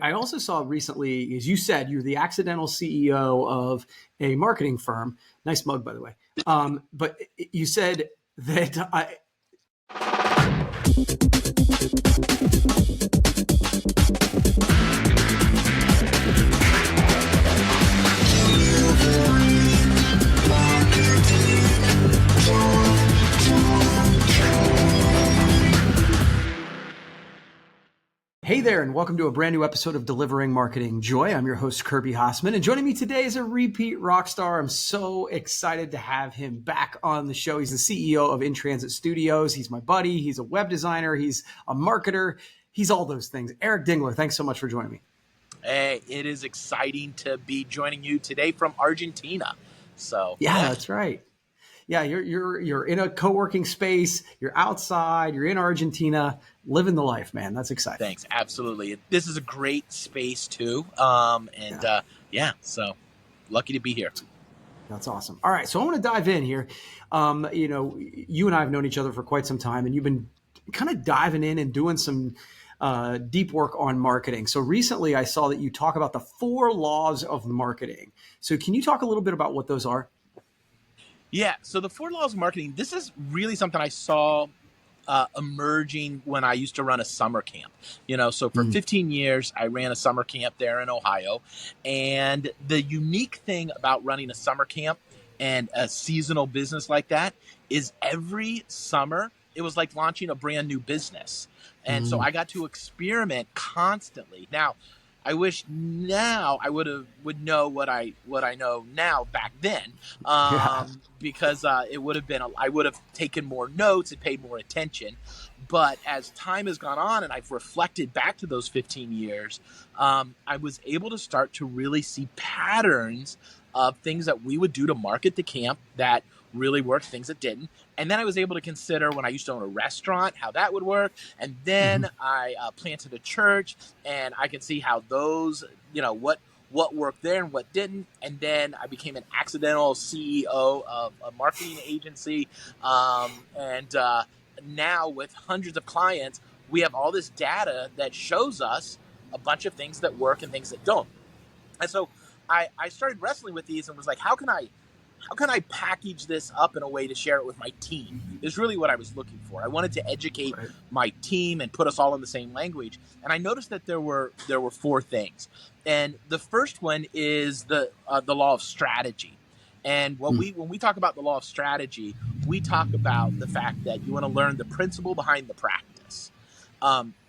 I also saw recently, as you said, you're the accidental CEO of a marketing firm. Nice mug, by the way. But you said that Hey there, and welcome to a brand new episode of Delivering Marketing Joy. I'm your host, Kirby Hassman, and joining me today is a repeat rock star. I'm so excited to have him back on the show. He's the CEO of In Transit Studios. He's my buddy. He's a web designer. He's a marketer. He's all those things. Eric Dingler, thanks so much for joining me. Hey, it is exciting to be joining you today from Argentina. Yeah, that's right. Yeah, you're in a co-working space, you're outside, you're in Argentina, living the life, man. That's exciting. Thanks. Absolutely. This is a great space too. So lucky to be here. That's awesome. All right, so I want to dive in here. You and I have known each other for quite some time, and you've been kind of diving in and doing some deep work on marketing. So recently I saw that you talk about the 4 laws of marketing. So can you talk a little bit about what those are? Yeah. So the 4 laws of marketing, this is really something I saw emerging when I used to run a summer camp. So for 15 years, I ran a summer camp there in Ohio. And the unique thing about running a summer camp and a seasonal business like that is every summer, it was like launching a brand new business. And so I got to experiment constantly. Now, I wish now I would know what I know now back then, because it would have been I would have taken more notes and paid more attention. But as time has gone on and I've reflected back to those 15 years, I was able to start to really see patterns of things that we would do to market the camp that really worked, things that didn't. And then I was able to consider when I used to own a restaurant, how that would work. And then I planted a church, and I could see how those, what worked there and what didn't. And then I became an accidental CEO of a marketing agency. Now with hundreds of clients, we have all this data that shows us a bunch of things that work and things that don't. And so I started wrestling with these and was like, how can I package this up in a way to share it with my team is really what I was looking for. I wanted to educate my team and put us all in the same language. And I noticed that there were 4 things. And the first one is the law of strategy. And when we talk about the law of strategy, we talk about the fact that you want to learn the principle behind the practice.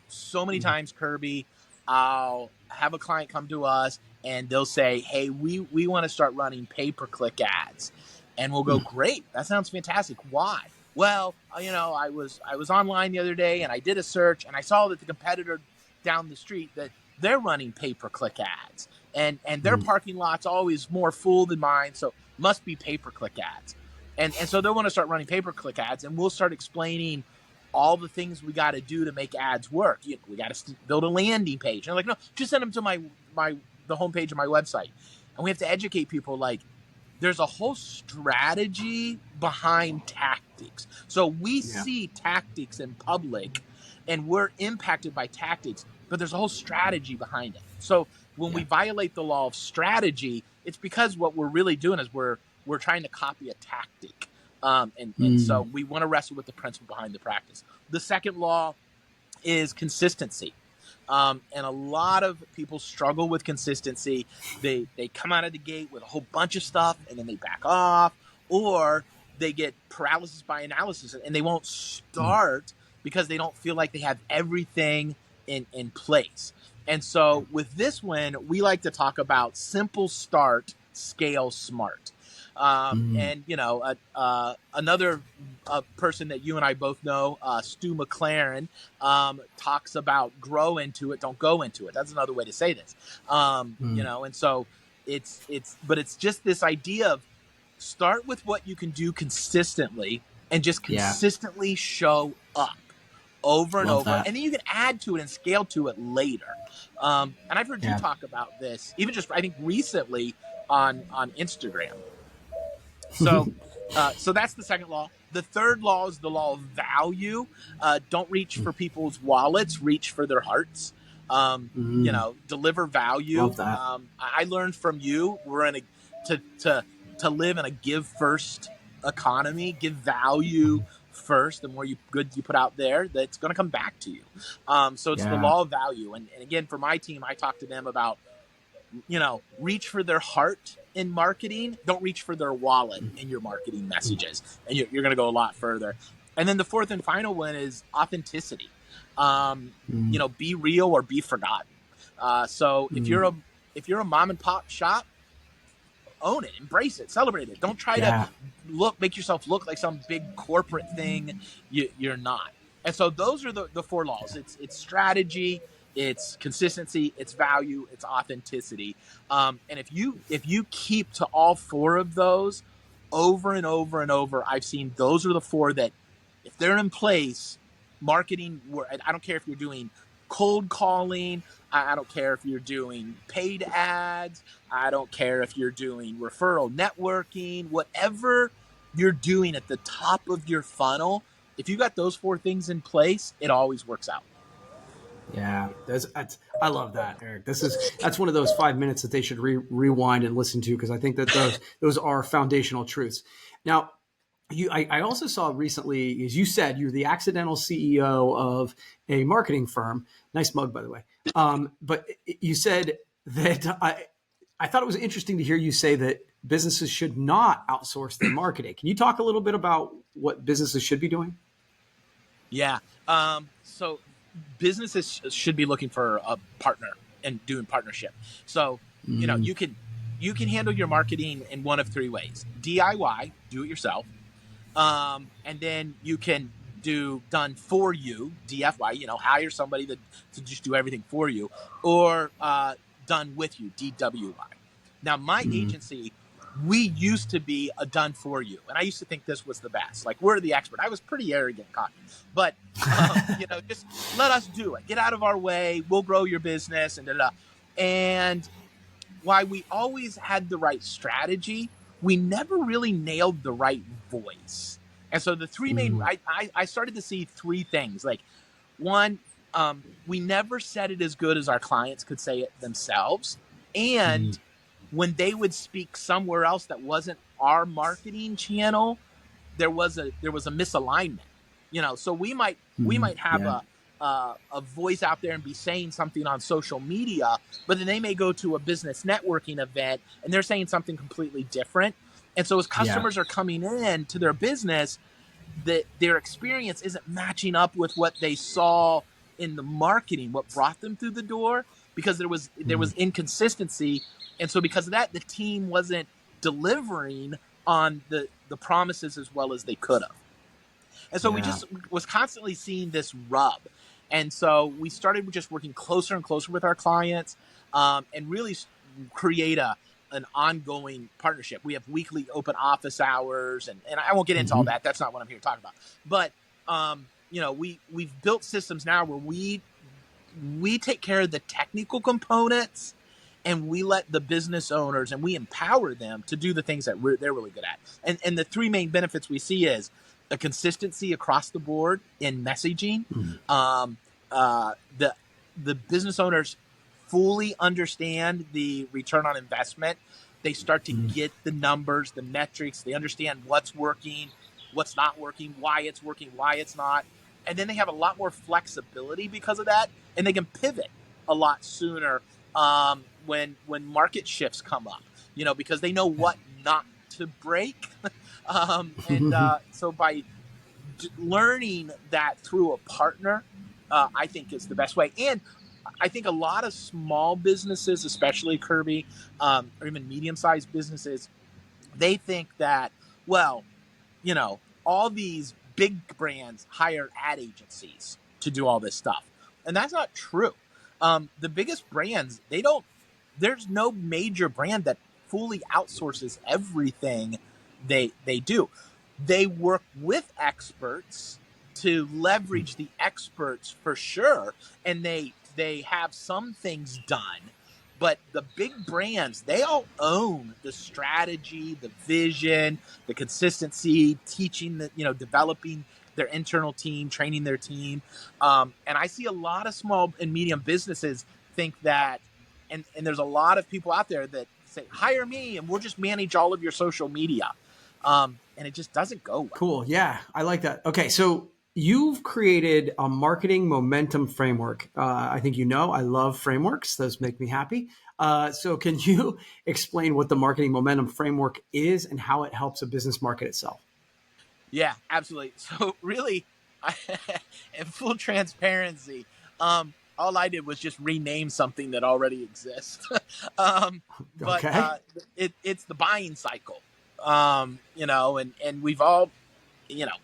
So many times, Kirby, I'll have a client come to us and they'll say, hey, we want to start running pay-per-click ads. And we'll go, great, that sounds fantastic. Why? Well, I was online the other day and I did a search and I saw that the competitor down the street, that they're running pay-per-click ads. And their parking lot's always more full than mine, so must be pay-per-click ads. And so they'll want to start running pay-per-click ads, and we'll start explaining all the things we got to do to make ads work. We got to build a landing page. And I'm like, no, just send them to the homepage of my website. And we have to educate people, like, there's a whole strategy behind tactics. So we see tactics in public and we're impacted by tactics, but there's a whole strategy behind it. So when we violate the law of strategy, it's because what we're really doing is we're trying to copy a tactic. And so we want to wrestle with the principle behind the practice. The second law is consistency. And a lot of people struggle with consistency. They come out of the gate with a whole bunch of stuff and then they back off, or they get paralysis by analysis and they won't start because they don't feel like they have everything in place. And so with this one, we like to talk about simple start, scale smart. And, another person that you and I both know, Stu McLaren, talks about grow into it, don't go into it. That's another way to say this. And so it's just this idea of start with what you can do consistently and just consistently show up over and over. That. And then you can add to it and scale to it later. And I've heard you talk about this, even just, I think, recently on Instagram. So that's the second law. The third law is the law of value. Don't reach for people's wallets, reach for their hearts. Deliver value. Love that. I learned from you. We're in to live in a give first economy, give value first. The more good you put out there, that's going to come back to you. So it's the Yeah. law of value. And again, for my team, I talk to them about, reach for their heart in marketing. Don't reach for their wallet in your marketing messages, and you're going to go a lot further. And then the fourth and final one is authenticity. Be real or be forgotten. So if you're a mom and pop shop, own it, embrace it, celebrate it. Don't try to Yeah. make yourself look like some big corporate thing you're not. And so those are the four laws. It's strategy, it's consistency, it's value, it's authenticity. And if you keep to all four of those over and over and over, I've seen those are the four that, if they're in place, marketing. I don't care if you're doing cold calling. I don't care if you're doing paid ads. I don't care if you're doing referral networking, whatever you're doing at the top of your funnel. If you got those four things in place, it always works out. Yeah, I love that, Eric. That's one of those 5 minutes that they should rewind and listen to, because I think that those are foundational truths. Now, I also saw recently, as you said, you're the accidental CEO of a marketing firm. Nice mug, by the way. But you said that I thought it was interesting to hear you say that businesses should not outsource their marketing. Can you talk a little bit about what businesses should be doing? Yeah. So businesses should be looking for a partner and doing partnership. So, you can handle your marketing in one of three ways: DIY, do it yourself. And then you can do done for you, DFY, hire somebody to just do everything for you, or done with you, DWY. Now, my agency, we used to be a done for you, and I used to think this was the best. Like, we're the expert. I was pretty arrogant, cocky, but just let us do it. Get out of our way. We'll grow your business, and da-da-da. And why we always had the right strategy, we never really nailed the right voice. And so the three main, I started to see three things. Like, one, we never said it as good as our clients could say it themselves. And when they would speak somewhere else that wasn't our marketing channel, there was a misalignment. So we might have a voice out there and be saying something on social media, but then they may go to a business networking event and they're saying something completely different. And so as customers are coming in to their business, that their experience isn't matching up with what they saw in the marketing, what brought them through the door, because there was inconsistency. And so because of that, the team wasn't delivering on the promises as well as they could have. And so we just was constantly seeing this rub. And so we started just working closer and closer with our clients, and really create an ongoing partnership. We have weekly open office hours, and I won't get into all that. That's not what I'm here to talk about. But, we've built systems now where we take care of the technical components, and we let the business owners, and we empower them to do the things that they're really good at. And the three main benefits we see is a consistency across the board in messaging. The business owners fully understand the return on investment. They start to get the numbers, the metrics. They understand what's working, what's not working, why it's working, why it's not. And then they have a lot more flexibility because of that, and they can pivot a lot sooner when market shifts come up, because they know what not to break. So by learning that through a partner, I think is the best way. And I think a lot of small businesses, especially Kirby, or even medium-sized businesses, they think that, all these big brands hire ad agencies to do all this stuff. And that's not true. The biggest brands, there's no major brand that fully outsources everything they do. They work with experts to leverage the experts for sure, and they have some things done. But the big brands, they all own the strategy, the vision, the consistency, teaching, developing their internal team, training their team. And I see a lot of small and medium businesses think that, and there's a lot of people out there that say, hire me and we'll just manage all of your social media. And it just doesn't go well. Cool. Yeah, I like that. Okay, so you've created a marketing momentum framework. I think I love frameworks. Those make me happy. So can you explain what the marketing momentum framework is and how it helps a business market itself? Yeah, absolutely. So really, in full transparency, all I did was just rename something that already exists. But Okay. it's the buying cycle. And we've all, you know,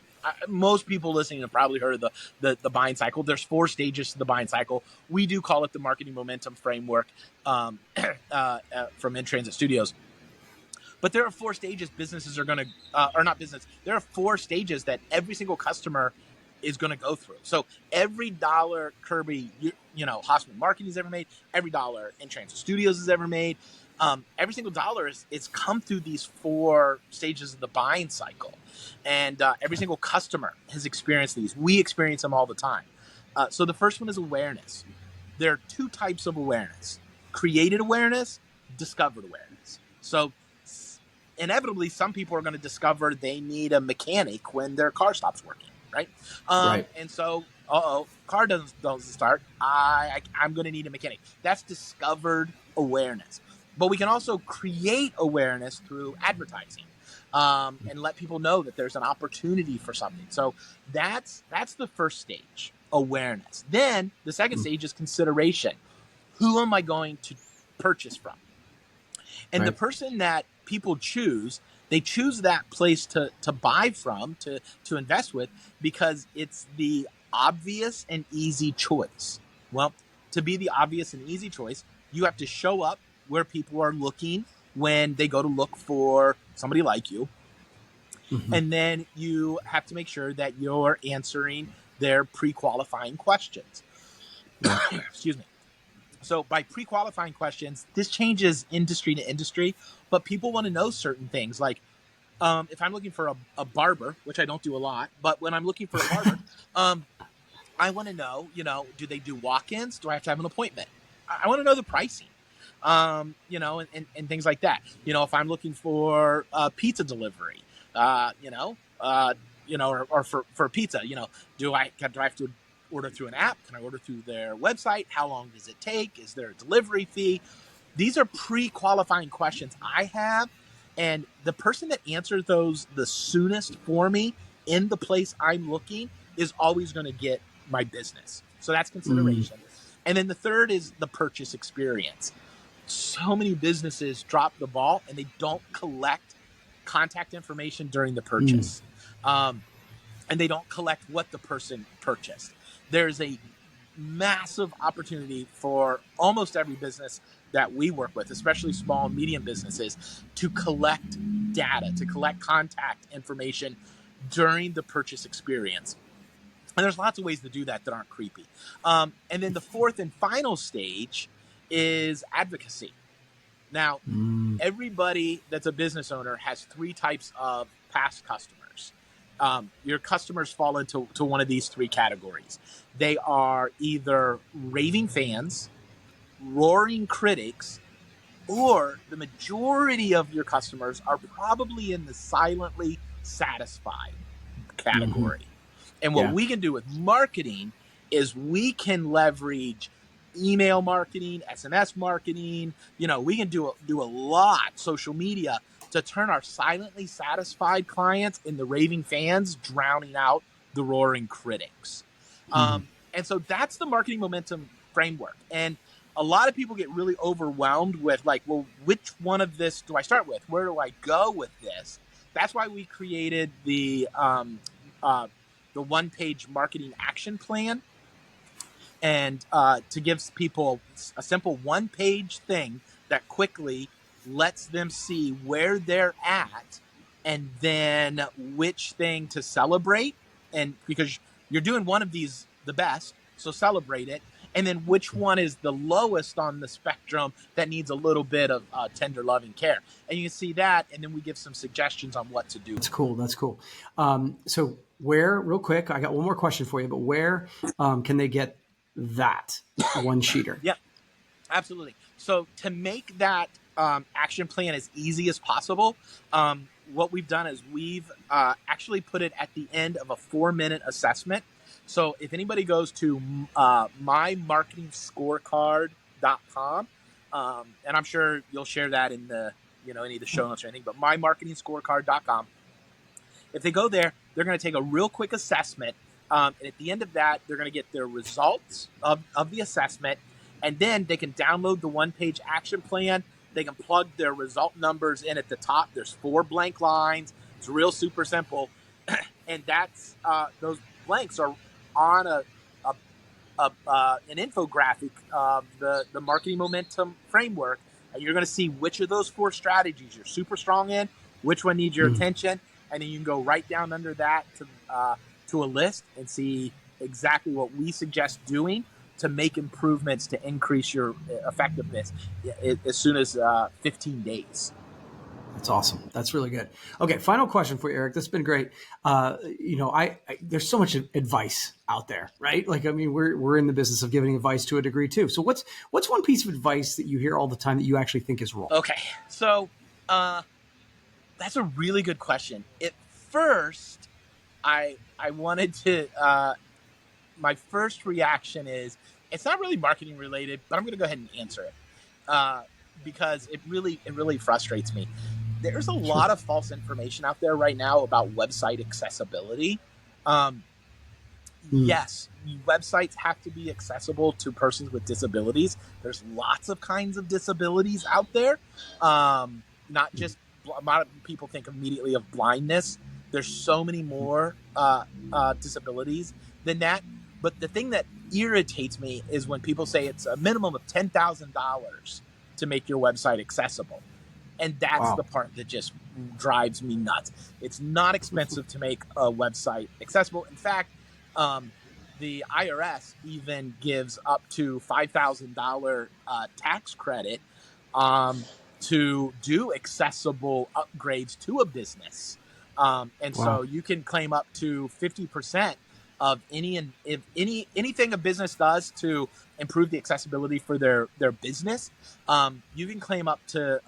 most people listening have probably heard of the buying cycle. There's 4 stages to the buying cycle. We do call it the marketing momentum framework from In Transit Studios. But there are 4 stages businesses are going to, or not business. There are 4 stages that every single customer is going to go through. So every dollar Kirby, Hoffman Marketing has ever made, every dollar In Transit Studios has ever made, every single dollar is come through these 4 stages of the buying cycle, and every single customer has experienced these. We experience them all the time. So the first one is awareness. There are 2 types of awareness: created awareness, discovered awareness. So inevitably, some people are going to discover they need a mechanic when their car stops working, right? Right. And so, car doesn't start. I'm going to need a mechanic. That's discovered awareness. But we can also create awareness through advertising, and let people know that there's an opportunity for something. So that's the first stage, awareness. Then the second stage is consideration. Who am I going to purchase from? And the Right. person that people choose, they choose that place to buy from, to invest with, because it's the obvious and easy choice. Well, to be the obvious and easy choice, you have to show up where people are looking when they go to look for somebody like you. Mhm. And then you have to make sure that you're answering their pre-qualifying questions. Yeah. Excuse me. So by pre-qualifying questions, this changes industry to industry, but people want to know certain things. Like, if I'm looking for a barber, which I don't do a lot, but when I'm looking for a barber, I want to know, do they do walk-ins? Do I have to have an appointment? I want to know the pricing, and things like that. If I'm looking for pizza delivery, or for pizza, do I have to order through an app? Can I order through their website? How long does it take? Is there a delivery fee? These are pre-qualifying questions I have, and the person that answers those the soonest for me in the place I'm looking is always going to get my business. So that's Mm. consideration. And then the third is the purchase experience. So many businesses drop the ball and they don't collect contact information during the Mm. purchase. And they don't collect what the person purchased. There's a massive opportunity for almost every business that we work with, especially small and medium businesses, to collect data, to collect contact information during the purchase experience. And there's lots of ways to do that aren't creepy. And then the fourth and final stage is advocacy. Now, Mm. everybody that's a business owner has 3 types of past customers. Your customers fall into one of these 3 categories. They are either raving fans, roaring critics, or the majority of your customers are probably in the silently satisfied Hmm. category. And what Yeah. we can do with marketing is we can leverage email marketing, SMS marketing. We can do a lot, social media, to turn our silently satisfied clients into raving fans, drowning out the roaring critics. Hmm. And so that's the marketing momentum framework. And a lot of people get really overwhelmed with, like, well, which one of this do I start with? Where do I go with this? That's why we created the one-page marketing action plan, and to give people a simple one-page thing that quickly lets them see where they're at, and then which thing to celebrate. And because you're doing one of these the best, so celebrate it. And then which one is the lowest on the spectrum that needs a little bit of tender loving care. And you can see that, and then we give some suggestions on what to do. That's cool. That's cool. So where, real quick, I got one more question for you, but where can they get that one sheeter? Yeah, absolutely. So to make that action plan as easy as possible, what we've done is we've actually put it at the end of a 4-minute assessment. So if anybody goes to mymarketingscorecard.com, and I'm sure you'll share that in the any of the show notes or anything, but mymarketingscorecard.com. If they go there, they're going to take a real quick assessment. And at the end of that, they're going to get their results of the assessment. And then they can download the one-page action plan. They can plug their result numbers in at the top. There's 4 blank lines. It's real super simple. And that's those blanks are on an infographic of the marketing momentum framework. And you're going to see which of those 4 strategies you're super strong in, which one needs your attention. And then you can go right down under that to a list and see exactly what we suggest doing to make improvements to increase your effectiveness as soon as 15 days. That's awesome. That's really good. Okay, final question for you, Eric. This has been great. There's so much advice out there, right? Like, I mean, we're in the business of giving advice to a degree too. So what's one piece of advice that you hear all the time that you actually think is wrong? Okay, so that's a really good question. At first, I wanted to. My first reaction is it's not really marketing related, but I'm going to go ahead and answer it because it really frustrates me. There's a lot of false information out there right now about website accessibility. Yes, websites have to be accessible to persons with disabilities. There's lots of kinds of disabilities out there. Not just a lot of people think immediately of blindness. There's so many more disabilities than that. But the thing that irritates me is when people say it's a minimum of $10,000 to make your website accessible. And that's the part that just drives me nuts. It's not expensive to make a website accessible. In fact, the IRS even gives up to $5,000 tax credit to do accessible upgrades to a business. So you can claim up to 50% of anything a business does to improve the accessibility for their business. You can claim up to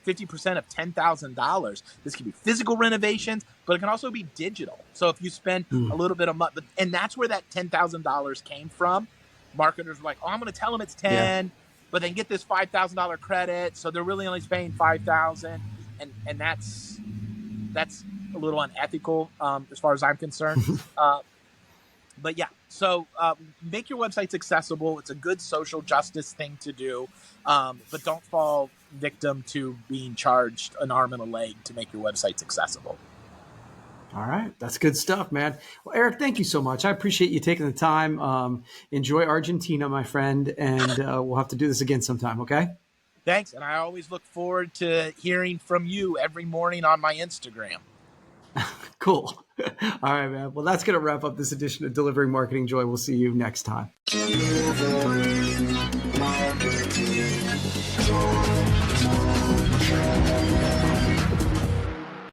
50% of $10,000. This can be physical renovations, but it can also be digital. So if you spend a little bit of money, and that's where that $10,000 came from. Marketers were like, "Oh, I'm going to tell them it's 10, but they can get this $5,000 credit, so they're really only paying $5,000, and that's a little unethical as far as I'm concerned." But yeah, so make your websites accessible. It's a good social justice thing to do, but don't fall victim to being charged an arm and a leg to make your websites accessible. All right. That's good stuff, man. Well, Eric, thank you so much. I appreciate you taking the time. Enjoy Argentina, my friend, and we'll have to do this again sometime, okay? Thanks, and I always look forward to hearing from you every morning on my Instagram. Cool. All right, man. Well, that's going to wrap up this edition of Delivering Marketing Joy. We'll see you next time. Delivering Marketing Joy.